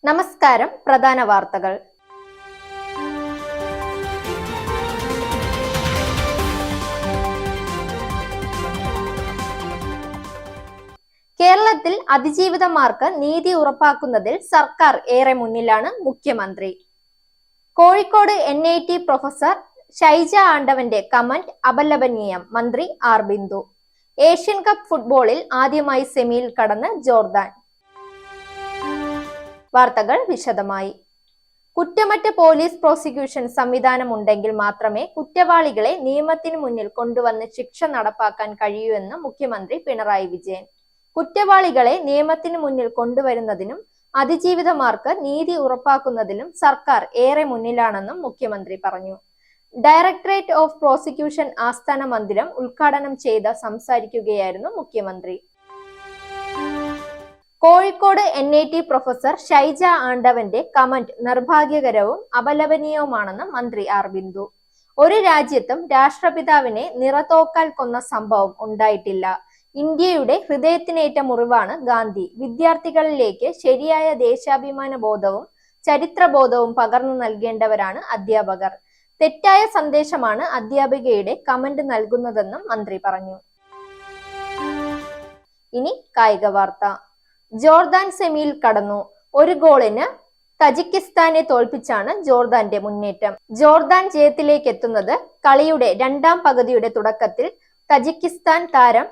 നമസ്കാരം. പ്രധാന വാർത്തകൾ. കേരളത്തിൽ അതിജീവിതമാർക്ക് നീതി ഉറപ്പാക്കുന്നതിൽ സർക്കാർ ഏറെ മുന്നിലാണ്. മുഖ്യമന്ത്രി. കോഴിക്കോട് NIT പ്രൊഫസർ ഷൈജ ആണ്ടവന്റെ കമന്റ് അപലപനീയം. മന്ത്രി ആർ ബിന്ദു. ഏഷ്യൻ കപ്പ് ഫുട്ബോളിൽ ആദ്യമായി സെമിയിൽ കടന്ന് ജോർദാൻ. വാർത്തകൾ വിശദമായി. കുറ്റമറ്റ പോലീസ് പ്രോസിക്യൂഷൻ സംവിധാനം ഉണ്ടെങ്കിൽ മാത്രമേ കുറ്റവാളികളെ നിയമത്തിന് മുന്നിൽ കൊണ്ടുവന്ന് ശിക്ഷ നടപ്പാക്കാൻ കഴിയൂ എന്ന് മുഖ്യമന്ത്രി പിണറായി വിജയൻ. കുറ്റവാളികളെ നിയമത്തിന് മുന്നിൽ കൊണ്ടുവരുന്നതിനും അതിജീവിതമാർക്ക് നീതി ഉറപ്പാക്കുന്നതിലും സർക്കാർ ഏറെ മുന്നിലാണെന്നും മുഖ്യമന്ത്രി പറഞ്ഞു. ഡയറക്ടറേറ്റ് ഓഫ് പ്രോസിക്യൂഷൻ ആസ്ഥാന മന്ദിരം ഉദ്ഘാടനം ചെയ്ത് സംസാരിക്കുകയായിരുന്നു മുഖ്യമന്ത്രി. കോഴിക്കോട് NIT പ്രൊഫസർ ഷൈജ ആണ്ടവന്റെ കമന്റ് നിർഭാഗ്യകരവും അപലപനീയവുമാണെന്ന് മന്ത്രി ആർ ബിന്ദു. ഒരു രാജ്യത്തും രാഷ്ട്രപിതാവിനെ നിറത്തോക്കാൽ കൊന്ന സംഭവം ഉണ്ടായിട്ടില്ല. ഇന്ത്യയുടെ ഹൃദയത്തിനേറ്റ മുറിവാണ് ഗാന്ധി. വിദ്യാർത്ഥികളിലേക്ക് ശരിയായ ദേശാഭിമാന ബോധവും ചരിത്രബോധവും പകർന്നു നൽകേണ്ടവരാണ് അധ്യാപകർ. തെറ്റായ സന്ദേശമാണ് അധ്യാപികയുടെ കമന്റ് നൽകുന്നതെന്നും മന്ത്രി പറഞ്ഞു. ഇനി കായിക വാർത്ത. ജോർദാൻ സെമിയിൽ കടന്നു. ഒരു ഗോളിന് തജിക്കിസ്ഥാനെ തോൽപ്പിച്ചാണ് ജോർദാന്റെ മുന്നേറ്റം. ജോർദാൻ ജയത്തിലേക്ക് എത്തുന്നത് കളിയുടെ രണ്ടാം പകുതിയുടെ തുടക്കത്തിൽ തജിക്കിസ്ഥാൻ താരം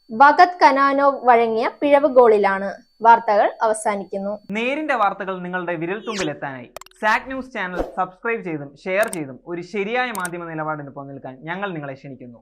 ബഗത് കനാനോവ് വഴങ്ങിയ പിഴവ് ഗോളിലാണ്. വാർത്തകൾ അവസാനിക്കുന്നു. നേരിന്റെ വാർത്തകൾ നിങ്ങളുടെ വിരൽത്തുമ്പിൽ എത്താനായി സാക് ന്യൂസ് ചാനൽ സബ്സ്ക്രൈബ് ചെയ്തും ഷെയർ ചെയ്തും ഒരു ശരിയായ മാധ്യമ നിലപാടിന് പോകാൻ ഞങ്ങൾ നിങ്ങളെ ക്ഷണിക്കുന്നു.